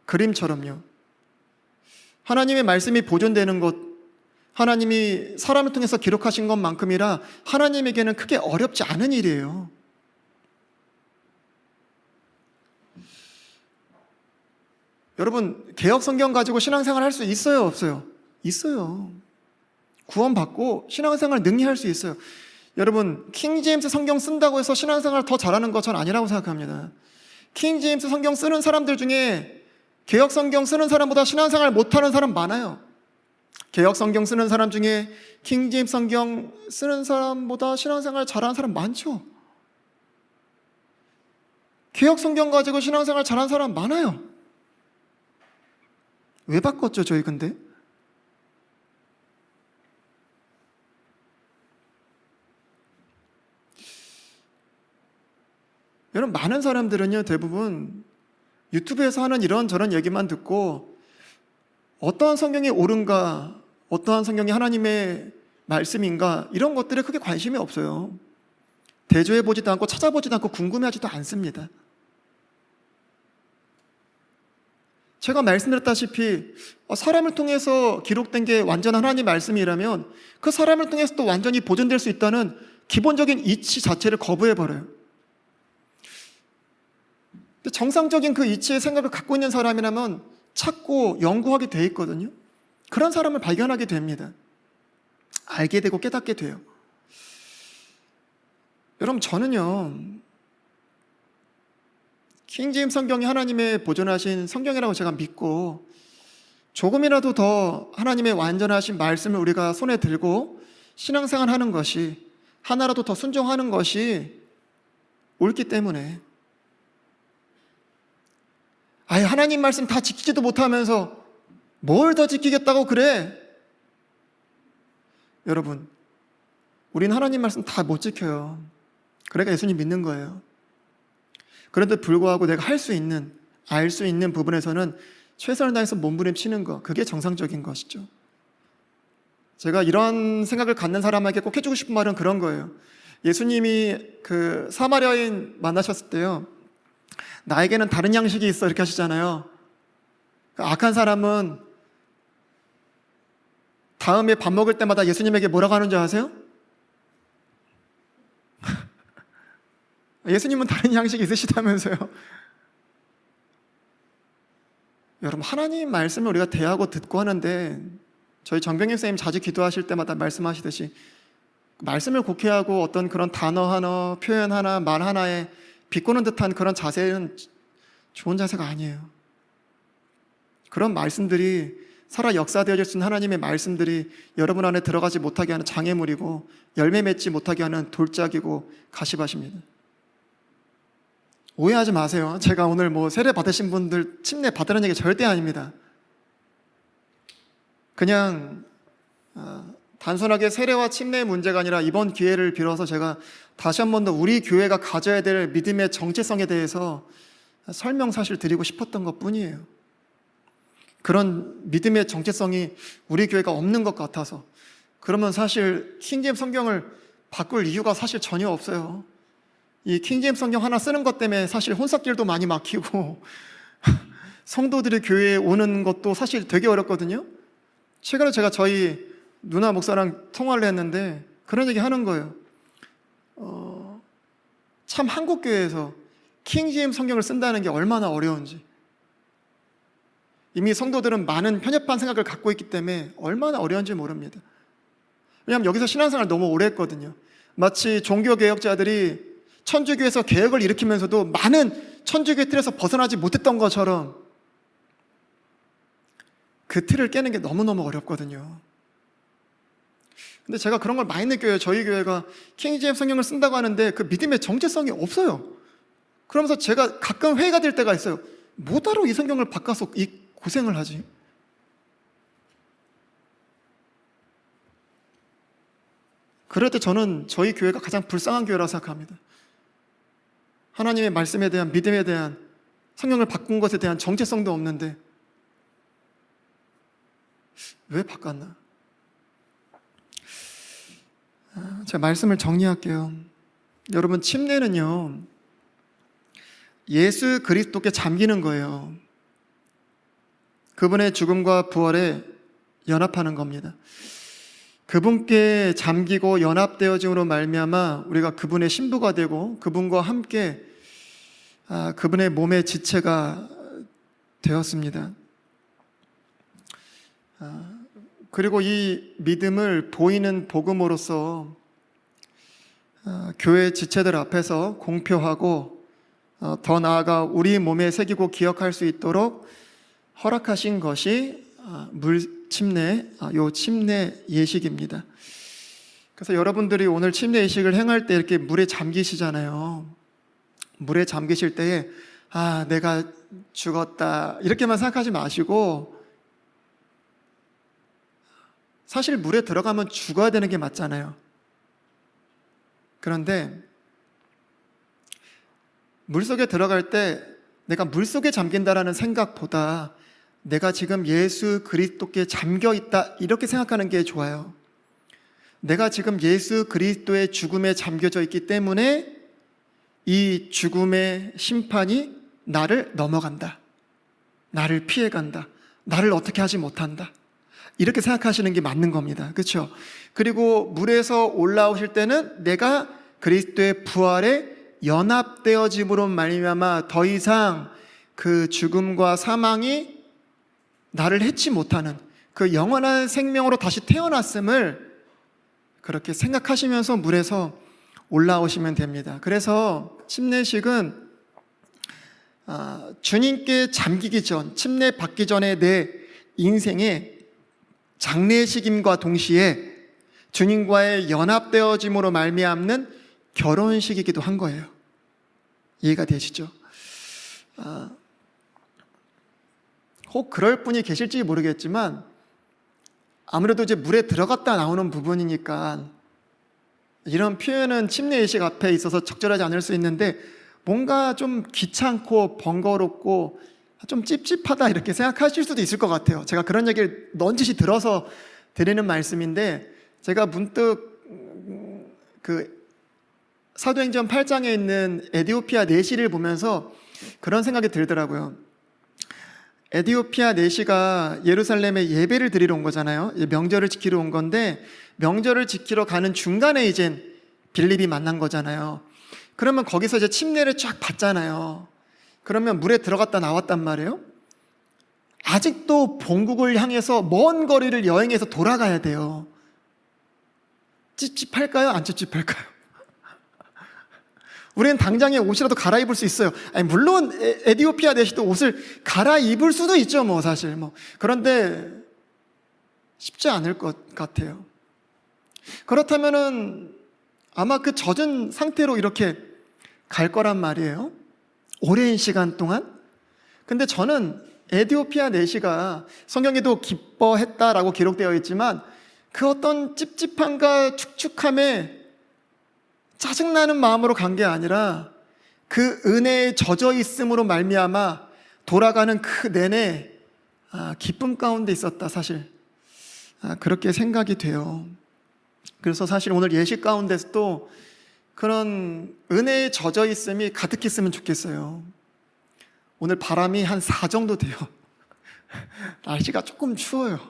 그림처럼요. 하나님의 말씀이 보존되는 것, 하나님이 사람을 통해서 기록하신 것만큼이라 하나님에게는 크게 어렵지 않은 일이에요. 여러분, 개역 성경 가지고 신앙생활 할 수 있어요, 없어요? 있어요. 구원받고 신앙생활 능히 할 수 있어요. 여러분, 킹제임스 성경 쓴다고 해서 신앙생활 더 잘하는 것 전 아니라고 생각합니다. 킹제임스 성경 쓰는 사람들 중에 개역 성경 쓰는 사람보다 신앙생활 못하는 사람 많아요. 개역 성경 쓰는 사람 중에 킹제임스 성경 쓰는 사람보다 신앙생활 잘하는 사람 많죠. 개역 성경 가지고 신앙생활 잘하는 사람 많아요. 왜 바꿨죠, 저희 근데? 여러분, 많은 사람들은요, 대부분 유튜브에서 하는 이런저런 얘기만 듣고 어떠한 성경이 옳은가, 어떠한 성경이 하나님의 말씀인가 이런 것들에 크게 관심이 없어요. 대조해보지도 않고 찾아보지도 않고 궁금해하지도 않습니다. 제가 말씀드렸다시피 사람을 통해서 기록된 게 완전한 하나님 말씀이라면 그 사람을 통해서 또 완전히 보존될 수 있다는 기본적인 이치 자체를 거부해버려요. 정상적인 그 이치의 생각을 갖고 있는 사람이라면 찾고 연구하게 돼 있거든요. 그런 사람을 발견하게 됩니다. 알게 되고 깨닫게 돼요. 여러분, 저는요, 킹제임스 성경이 하나님의 보존하신 성경이라고 제가 믿고 조금이라도 더 하나님의 완전하신 말씀을 우리가 손에 들고 신앙생활 하는 것이, 하나라도 더 순종하는 것이 옳기 때문에, 아예 하나님 말씀 다 지키지도 못하면서 뭘 더 지키겠다고 그래? 여러분, 우린 하나님 말씀 다 못 지켜요. 그러니까 예수님 믿는 거예요. 그런데 불구하고 내가 할 수 있는, 알 수 있는 부분에서는 최선을 다해서 몸부림치는 거, 그게 정상적인 것이죠. 제가 이런 생각을 갖는 사람에게 꼭 해주고 싶은 말은 그런 거예요. 예수님이 그 사마리아인 만나셨을 때요, 나에게는 다른 양식이 있어 이렇게 하시잖아요. 악한 사람은 다음에 밥 먹을 때마다 예수님에게 뭐라고 하는 줄 아세요? 예수님은 다른 양식이 있으시다면서요. 여러분, 하나님 말씀을 우리가 대하고 듣고 하는데, 저희 정병임 선생님 자주 기도하실 때마다 말씀하시듯이 말씀을 곡해하고 어떤 그런 단어 하나, 표현 하나, 말 하나에 비꼬는 듯한 그런 자세는 좋은 자세가 아니에요. 그런 말씀들이 살아 역사되어질 수 있는 하나님의 말씀들이 여러분 안에 들어가지 못하게 하는 장애물이고, 열매 맺지 못하게 하는 돌짝이고 가시밭입니다. 오해하지 마세요. 제가 오늘 세례 받으신 분들 침례 받으라는 얘기 절대 아닙니다. 그냥 단순하게 세례와 침례의 문제가 아니라 이번 기회를 빌어서 제가 다시 한 번 더 우리 교회가 가져야 될 믿음의 정체성에 대해서 설명사실 드리고 싶었던 것 뿐이에요. 그런 믿음의 정체성이 우리 교회가 없는 것 같아서. 그러면 사실 킹제임스 성경을 바꿀 이유가 사실 전혀 없어요. 이 킹제임스 성경 하나 쓰는 것 때문에 사실 혼사길도 많이 막히고 성도들이 교회에 오는 것도 사실 되게 어렵거든요. 최근에 제가 저희 누나 목사랑 통화를 했는데 그런 얘기 하는 거예요. 참 한국교회에서 킹제임스 성경을 쓴다는 게 얼마나 어려운지. 이미 성도들은 많은 편협한 생각을 갖고 있기 때문에 얼마나 어려운지 모릅니다. 왜냐하면 여기서 신앙생활을 너무 오래 했거든요. 마치 종교개혁자들이 천주교에서 개혁을 일으키면서도 많은 천주교의 틀에서 벗어나지 못했던 것처럼 그 틀을 깨는 게 너무너무 어렵거든요. 근데 제가 그런 걸 많이 느껴요. 저희 교회가 킹제임스 성경을 쓴다고 하는데 그 믿음의 정체성이 없어요. 그러면서 제가 가끔 회의가 될 때가 있어요. 뭐하러 이 성경을 바꿔서 이 고생을 하지? 그럴 때 저는 저희 교회가 가장 불쌍한 교회라고 생각합니다. 하나님의 말씀에 대한 믿음에 대한 성경을 바꾼 것에 대한 정체성도 없는데 왜 바꿨나? 제가 말씀을 정리할게요. 여러분, 침례는요, 예수 그리스도께 잠기는 거예요. 그분의 죽음과 부활에 연합하는 겁니다. 그분께 잠기고 연합되어짐으로 말미암아 우리가 그분의 신부가 되고 그분과 함께 그분의 몸의 지체가 되었습니다. 그리고 이 믿음을 보이는 복음으로써 교회 지체들 앞에서 공표하고 더 나아가 우리 몸에 새기고 기억할 수 있도록 허락하신 것이 물침례, 요 침례 예식입니다. 그래서 여러분들이 오늘 침례 예식을 행할 때 이렇게 물에 잠기시잖아요. 물에 잠기실 때에 내가 죽었다 이렇게만 생각하지 마시고, 사실 물에 들어가면 죽어야 되는 게 맞잖아요. 그런데 물속에 들어갈 때 내가 물속에 잠긴다라는 생각보다 내가 지금 예수 그리스도께 잠겨 있다 이렇게 생각하는 게 좋아요. 내가 지금 예수 그리스도의 죽음에 잠겨져 있기 때문에 이 죽음의 심판이 나를 넘어간다, 나를 피해간다, 나를 어떻게 하지 못한다, 이렇게 생각하시는 게 맞는 겁니다. 그렇죠? 그리고 물에서 올라오실 때는 내가 그리스도의 부활에 연합되어짐으로 말미암아 더 이상 그 죽음과 사망이 나를 해치 못하는 그 영원한 생명으로 다시 태어났음을 그렇게 생각하시면서 물에서 올라오시면 됩니다. 그래서 침례식은 주님께 잠기기 전, 침례 받기 전에 내 인생의 장례식임과 동시에 주님과의 연합되어짐으로 말미암는 결혼식이기도 한 거예요. 이해가 되시죠? 혹 그럴 분이 계실지 모르겠지만 아무래도 이제 물에 들어갔다 나오는 부분이니까 이런 표현은 침례 예식 앞에 있어서 적절하지 않을 수 있는데, 뭔가 좀 귀찮고 번거롭고 좀 찝찝하다 이렇게 생각하실 수도 있을 것 같아요. 제가 그런 얘기를 넌지시 들어서 드리는 말씀인데, 제가 문득 그 사도행전 8장에 있는 에디오피아 내시를 보면서 그런 생각이 들더라고요. 에디오피아 내시가 예루살렘에 예배를 드리러 온 거잖아요. 명절을 지키러 온 건데 명절을 지키러 가는 중간에 이제 빌립이 만난 거잖아요. 그러면 거기서 이제 침례를 쫙 받잖아요. 그러면 물에 들어갔다 나왔단 말이에요. 아직도 본국을 향해서 먼 거리를 여행해서 돌아가야 돼요. 찝찝할까요? 안 찝찝할까요? 우리는 당장에 옷이라도 갈아입을 수 있어요. 아니, 물론 에디오피아 내시도 옷을 갈아입을 수도 있죠, 뭐 사실 뭐. 그런데 쉽지 않을 것 같아요. 그렇다면은 아마 그 젖은 상태로 이렇게 갈 거란 말이에요. 오랜 시간 동안. 근데 저는 에디오피아 내시가 성경에도 기뻐했다라고 기록되어 있지만 그 어떤 찝찝함과 축축함에 짜증나는 마음으로 간 게 아니라 그 은혜에 젖어 있음으로 말미암아 돌아가는 그 내내 기쁨 가운데 있었다, 사실. 그렇게 생각이 돼요. 그래서 사실 오늘 예식 가운데서도 그런 은혜에 젖어 있음이 가득했으면 좋겠어요. 오늘 바람이 한 4 정도 돼요. 날씨가 조금 추워요.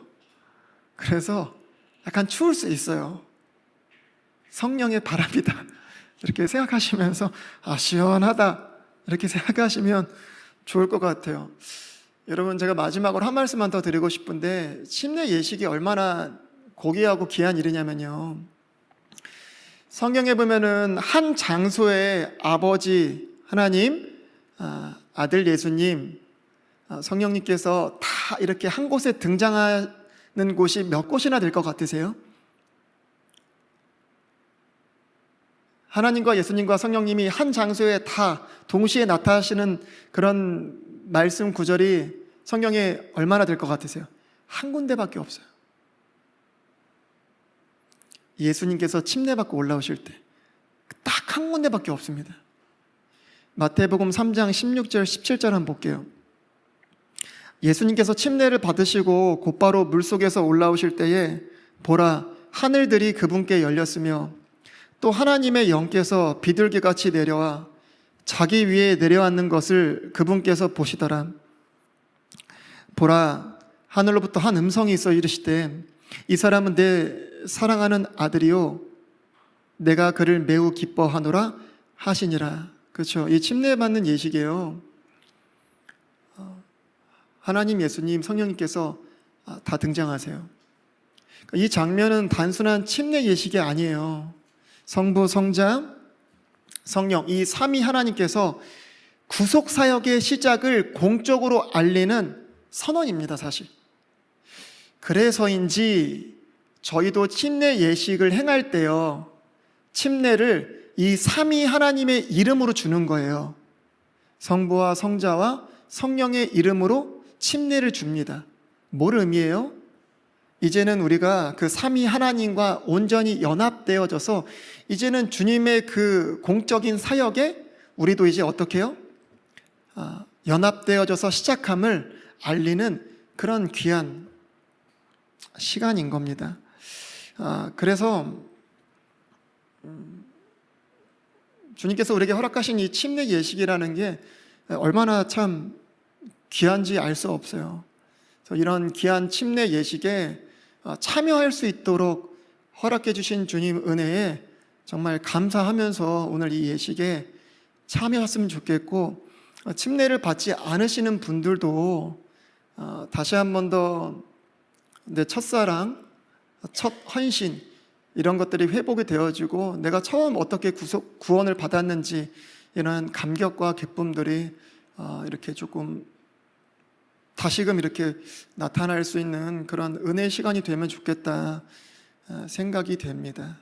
그래서 약간 추울 수 있어요. 성령의 바람이다, 이렇게 생각하시면서 시원하다 이렇게 생각하시면 좋을 것 같아요. 여러분, 제가 마지막으로 한 말씀만 더 드리고 싶은데 침례 예식이 얼마나 고귀하고 귀한 일이냐면요, 성경에 보면은 한 장소에 아버지 하나님, 아들 예수님, 성령님께서 다 이렇게 한 곳에 등장하는 곳이 몇 곳이나 될 것 같으세요? 하나님과 예수님과 성령님이 한 장소에 다 동시에 나타나시는 그런 말씀 구절이 성경에 얼마나 될 것 같으세요? 한 군데밖에 없어요. 예수님께서 침례 받고 올라오실 때 딱 한 군데밖에 없습니다. 마태복음 3장 16절 17절 한번 볼게요. 예수님께서 침례를 받으시고 곧바로 물속에서 올라오실 때에 보라, 하늘들이 그분께 열렸으며 또 하나님의 영께서 비둘기같이 내려와 자기 위에 내려앉는 것을 그분께서 보시더라. 보라, 하늘로부터 한 음성이 있어 이르시되 이 사람은 내 사랑하는 아들이요 내가 그를 매우 기뻐하노라 하시니라. 그렇죠. 이 침례 받는 예식이에요. 하나님, 예수님, 성령님께서 다 등장하세요. 이 장면은 단순한 침례 예식이 아니에요. 성부, 성자, 성령, 이 삼위 하나님께서 구속 사역의 시작을 공적으로 알리는 선언입니다, 사실. 그래서인지 저희도 침례 예식을 행할 때요, 침례를 이 삼위 하나님의 이름으로 주는 거예요. 성부와 성자와 성령의 이름으로 침례를 줍니다. 뭘 의미해요? 이제는 우리가 그 삼위 하나님과 온전히 연합되어져서 이제는 주님의 그 공적인 사역에 우리도 이제 어떻게 해요? 연합되어져서 시작함을 알리는 그런 귀한 시간인 겁니다. 그래서 주님께서 우리에게 허락하신 이 침례 예식이라는 게 얼마나 참 귀한지 알 수 없어요. 그래서 이런 귀한 침례 예식에 참여할 수 있도록 허락해 주신 주님 은혜에 정말 감사하면서 오늘 이 예식에 참여했으면 좋겠고, 침례를 받지 않으시는 분들도 다시 한 번 더 내 첫사랑, 첫 헌신 이런 것들이 회복이 되어지고 내가 처음 어떻게 구원을 받았는지 이런 감격과 기쁨들이 이렇게 조금 다시금 이렇게 나타날 수 있는 그런 은혜의 시간이 되면 좋겠다 생각이 됩니다.